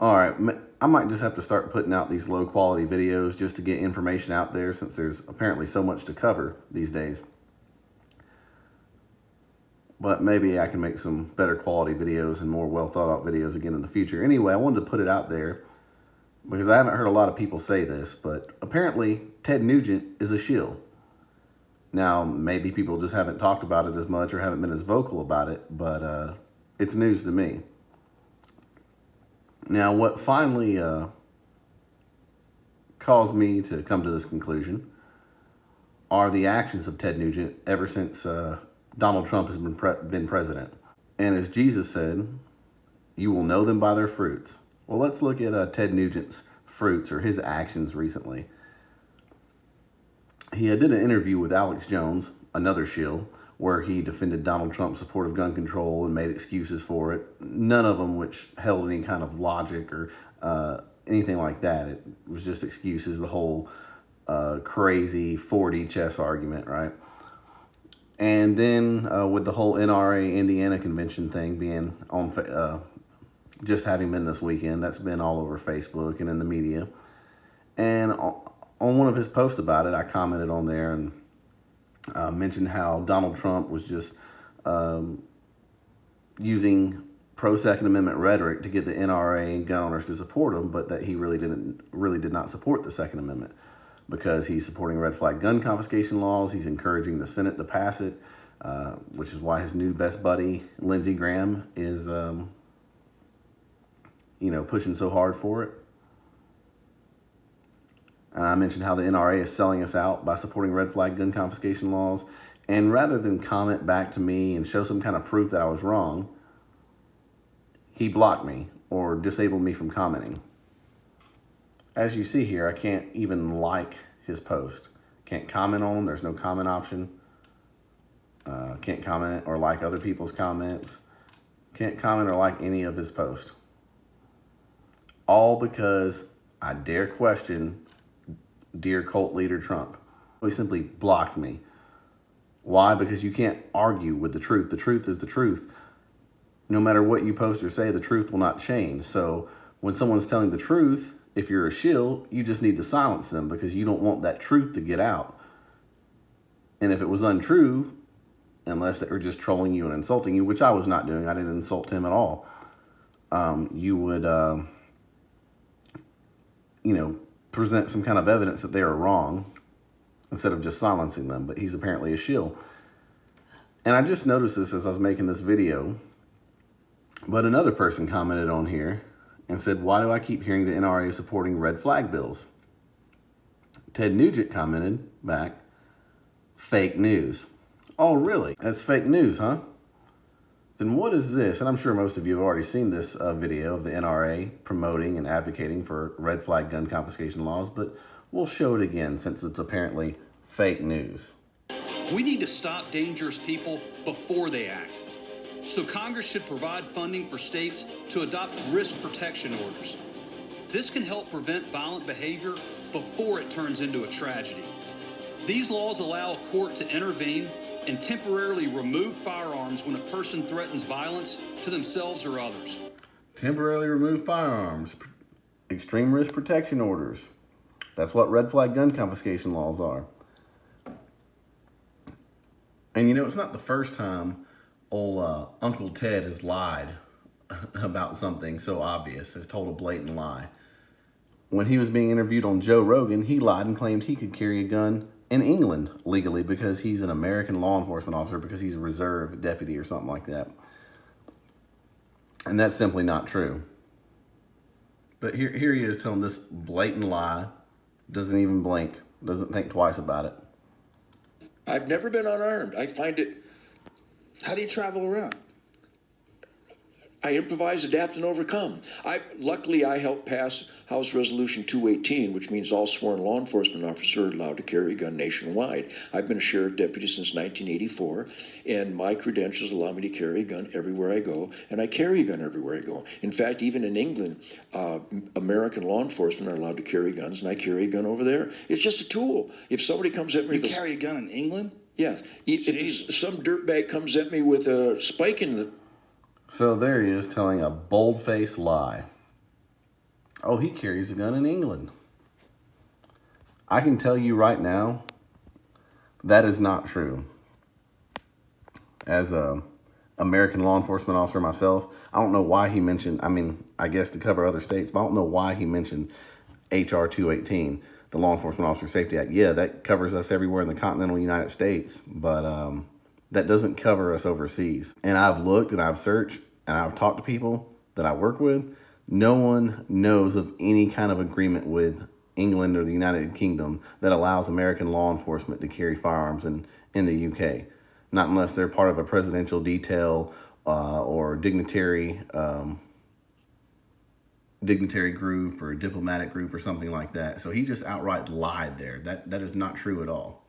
All right, I might just have to start putting out these low quality videos just to get information out there, since there's apparently so much to cover these days. But maybe I can make some better quality videos and more well thought out videos again in the future. Anyway, I wanted to put it out there because I haven't heard a lot of people say this, but apparently Ted Nugent is a shill. Now, maybe people just haven't talked about it as much or haven't been as vocal about it, but it's news to me. Now, what finally caused me to come to this conclusion are the actions of Ted Nugent ever since Donald Trump has been president. And as Jesus said, you will know them by their fruits. Well, let's look at Ted Nugent's fruits or his actions recently. He did an interview with Alex Jones, another shill, where he defended Donald Trump's support of gun control and made excuses for it. None of them which held any kind of logic or anything like that. It was just excuses, the whole crazy 4D chess argument, right? And then with the whole NRA Indiana convention thing being on, just having been this weekend, that's been all over Facebook and in the media. And on one of his posts about it, I commented on there and mentioned how Donald Trump was just using pro-Second Amendment rhetoric to get the NRA and gun owners to support him, but that he really did not support the Second Amendment because he's supporting red flag gun confiscation laws. He's encouraging the Senate to pass it, which is why his new best buddy, Lindsey Graham, is pushing so hard for it. I mentioned how the NRA is selling us out by supporting red flag gun confiscation laws. And rather than comment back to me and show some kind of proof that I was wrong, he blocked me or disabled me from commenting. As you see here, I can't even like his post. Can't comment on him. There's no comment option. Can't comment or like other people's comments. Can't comment or like any of his posts. All because I dare question dear cult leader Trump. He simply blocked me. Why? Because you can't argue with the truth. The truth is the truth. No matter what you post or say, the truth will not change. So when someone's telling the truth, if you're a shill, you just need to silence them because you don't want that truth to get out. And if it was untrue, unless they were just trolling you and insulting you, which I was not doing, I didn't insult him at all, you would, present some kind of evidence that they are wrong instead of just silencing them. But he's apparently a shill. And I just noticed this as I was making this video. But another person commented on here and said, why do I keep hearing the NRA supporting red flag bills? Ted Nugent commented back, fake news. Oh, really? That's fake news, huh? Then what is this? And I'm sure most of you have already seen this video of the NRA promoting and advocating for red flag gun confiscation laws, but we'll show it again since it's apparently fake news. We need to stop dangerous people before they act. So Congress should provide funding for states to adopt risk protection orders. This can help prevent violent behavior before it turns into a tragedy. These laws allow a court to intervene and temporarily remove firearms when a person threatens violence to themselves or others. Temporarily remove firearms, extreme risk protection orders. That's what red flag gun confiscation laws are. And it's not the first time old Uncle Ted has lied about something so obvious, has told a blatant lie. When he was being interviewed on Joe Rogan, he lied and claimed he could carry a gun in England legally because he's an American law enforcement officer, because he's a reserve deputy or something like that. And that's simply not true. But here he is telling this blatant lie, doesn't even blink, doesn't think twice about it. I've never been unarmed. I find it... How do you travel around? I improvise, adapt, and overcome. Luckily, I helped pass House Resolution 218, which means all sworn law enforcement officers are allowed to carry a gun nationwide. I've been a sheriff deputy since 1984, and my credentials allow me to carry a gun everywhere I go, and I carry a gun everywhere I go. In fact, even in England, American law enforcement are allowed to carry guns, and I carry a gun over there. It's just a tool. If somebody comes at me... You carry a gun in England? Yeah. If some dirtbag comes at me with a spike in the... So there he is telling a bold-faced lie. Oh, he carries a gun in England. I can tell you right now, that is not true. As a American law enforcement officer myself, I don't know why he mentioned, I mean, I guess to cover other states, but I don't know why he mentioned HR 218, the Law Enforcement Officer Safety Act. Yeah, that covers us everywhere in the continental United States, but that doesn't cover us overseas. And I've looked and I've searched and I've talked to people that I work with. No one knows of any kind of agreement with England or the United Kingdom that allows American law enforcement to carry firearms in the UK. Not unless they're part of a presidential detail or dignitary group or diplomatic group or something like that. So he just outright lied there. That is not true at all.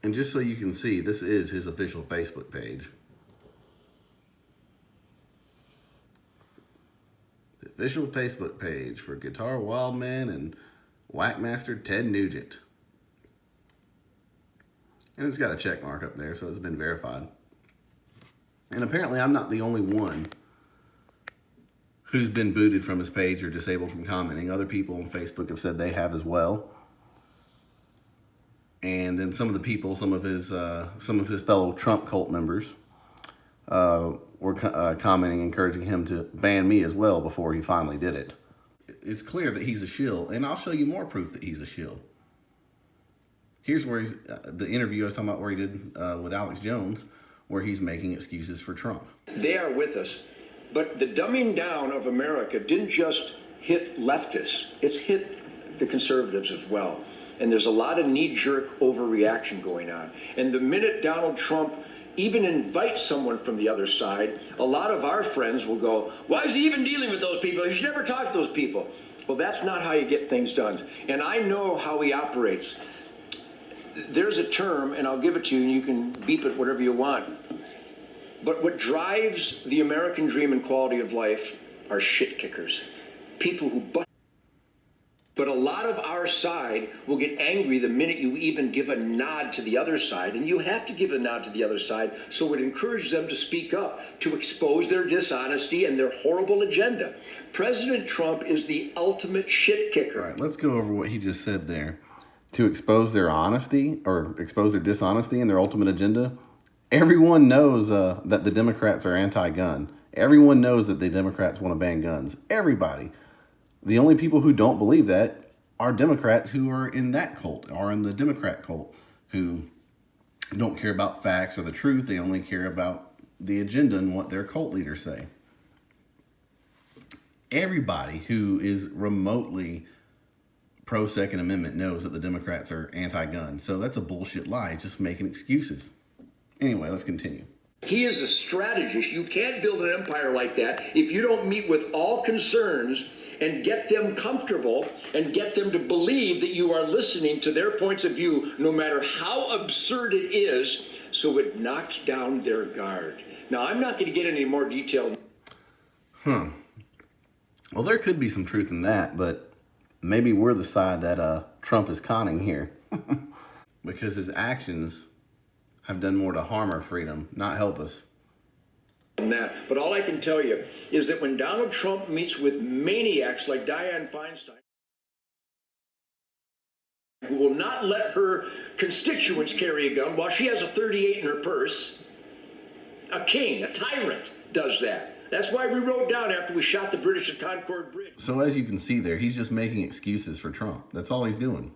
And just so you can see, this is his official Facebook page. The official Facebook page for Guitar Wildman and Whackmaster Ted Nugent. And it's got a check mark up there, so it's been verified. And apparently I'm not the only one who's been booted from his page or disabled from commenting. Other people on Facebook have said they have as well. And then some of the people, some of his fellow Trump cult members were commenting, encouraging him to ban me as well before he finally did it. It's clear that he's a shill, and I'll show you more proof that he's a shill. Here's where he's, the interview I was talking about where he did with Alex Jones, where he's making excuses for Trump. They are with us, but the dumbing down of America didn't just hit leftists, it's hit the conservatives as well. And there's a lot of knee-jerk overreaction going on. And the minute Donald Trump even invites someone from the other side, a lot of our friends will go, why is he even dealing with those people? He should never talk to those people. Well, that's not how you get things done. And I know how he operates. There's a term, and I'll give it to you, and you can beep it whatever you want. But what drives the American dream and quality of life are shit kickers. People who But a lot of our side will get angry the minute you even give a nod to the other side, and you have to give a nod to the other side, so it encourages them to speak up, to expose their dishonesty and their horrible agenda. President Trump is the ultimate shit kicker. All right, let's go over what he just said there. To expose their honesty or expose their dishonesty and their ultimate agenda. Everyone knows that the Democrats are anti-gun. Everyone knows that the Democrats want to ban guns. Everybody. The only people who don't believe that are Democrats who are in that cult, are in the Democrat cult, who don't care about facts or the truth. They only care about the agenda and what their cult leaders say. Everybody who is remotely pro-Second Amendment knows that the Democrats are anti-gun. So that's a bullshit lie. It's just making excuses. Anyway, let's continue. He is a strategist. You can't build an empire like that if you don't meet with all concerns and get them comfortable and get them to believe that you are listening to their points of view, no matter how absurd it is, so it knocks down their guard. Now, I'm not going to get any more detail. Well, there could be some truth in that, but maybe we're the side that Trump is conning here. Because his actions have done more to harm our freedom, not help us. That. But all I can tell you is that when Donald Trump meets with maniacs like Dianne Feinstein, who will not let her constituents carry a gun while she has a .38 in her purse, a king, a tyrant, does that. That's why we wrote down after we shot the British at Concord Bridge. So as you can see there, he's just making excuses for Trump. That's all he's doing.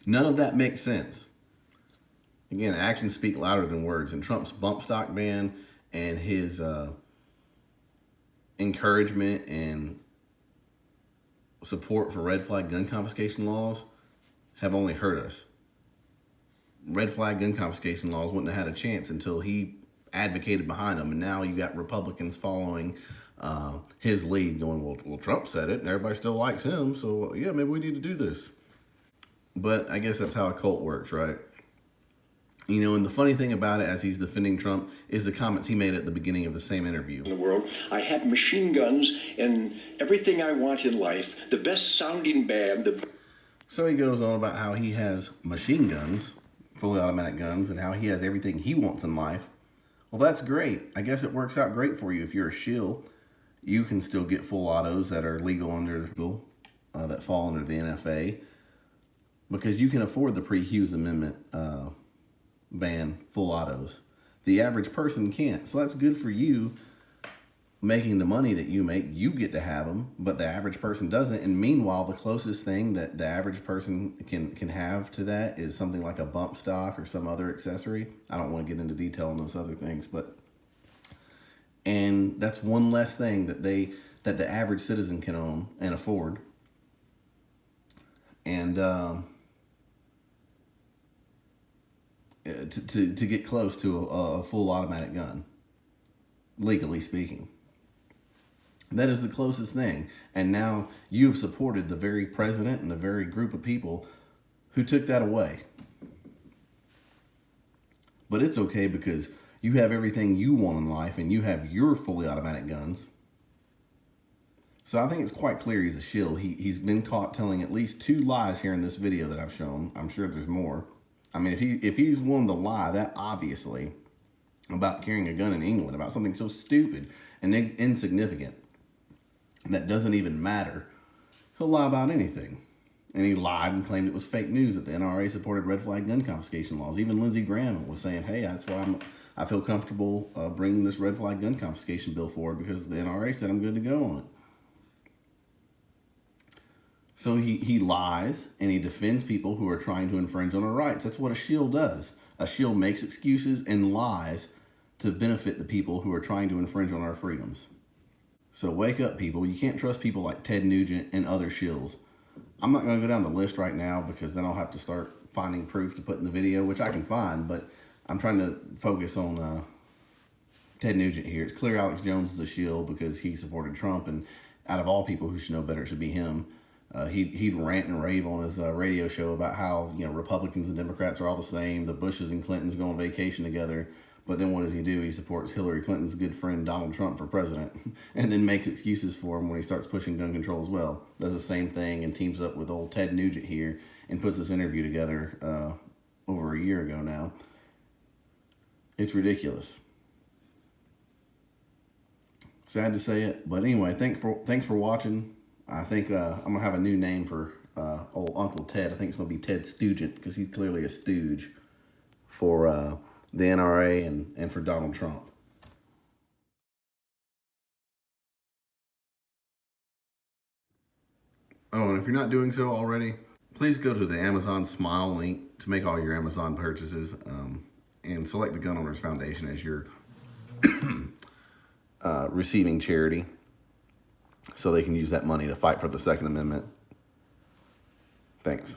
None of that makes sense. Again, actions speak louder than words. And Trump's bump stock ban and his encouragement and support for red flag gun confiscation laws have only hurt us. Red flag gun confiscation laws wouldn't have had a chance until he advocated behind them. And now you got Republicans following his lead going, well, Trump said it and everybody still likes him. So yeah, maybe we need to do this. But I guess that's how a cult works, right? You know, and the funny thing about it, as he's defending Trump, is the comments he made at the beginning of the same interview. In the world, I have machine guns and everything I want in life, the best sounding band. So he goes on about how he has machine guns, fully automatic guns, and how he has everything he wants in life. Well, that's great. I guess it works out great for you if you're a shill you can still get full autos that are legal under that fall under the NFA, because you can afford the pre-Hughes Amendment ban full autos. The average person can't. So that's good for you making the money that you make. You get to have them, but the average person doesn't. And meanwhile, the closest thing that the average person can have to that is something like a bump stock or some other accessory. I don't want to get into detail on those other things, and that's one less thing that the average citizen can own and afford. And to get close to a full automatic gun, legally speaking. That is the closest thing. And now you have supported the very president and the very group of people who took that away. But it's okay, because you have everything you want in life and you have your fully automatic guns. So I think it's quite clear he's a shill. He's been caught telling at least 2 lies here in this video that I've shown. I'm sure there's more. I mean, if he's willing to lie that obviously about carrying a gun in England, about something so stupid and insignificant that doesn't even matter, he'll lie about anything. And he lied and claimed it was fake news that the NRA supported red flag gun confiscation laws. Even Lindsey Graham was saying, hey, that's why I feel comfortable bringing this red flag gun confiscation bill forward, because the NRA said I'm good to go on it. So he lies and he defends people who are trying to infringe on our rights. That's what a shill does. A shill makes excuses and lies to benefit the people who are trying to infringe on our freedoms. So wake up, people. You can't trust people like Ted Nugent and other shills. I'm not going to go down the list right now, because then I'll have to start finding proof to put in the video, which I can find, but I'm trying to focus on Ted Nugent here. It's clear Alex Jones is a shill because he supported Trump, and out of all people who should know better, it should be him. He'd rant and rave on his radio show about how, Republicans and Democrats are all the same. The Bushes and Clintons go on vacation together. But then what does he do? He supports Hillary Clinton's good friend Donald Trump for president, and then makes excuses for him when he starts pushing gun control as well. Does the same thing and teams up with old Ted Nugent here and puts this interview together over a year ago now. It's ridiculous. Sad to say it, but anyway, thanks for watching. I think I'm gonna have a new name for old Uncle Ted. I think it's gonna be Ted Stugent, because he's clearly a stooge for the NRA and for Donald Trump. Oh, and if you're not doing so already, please go to the Amazon Smile link to make all your Amazon purchases, and select the Gun Owners Foundation as your receiving charity, so they can use that money to fight for the Second Amendment. Thanks.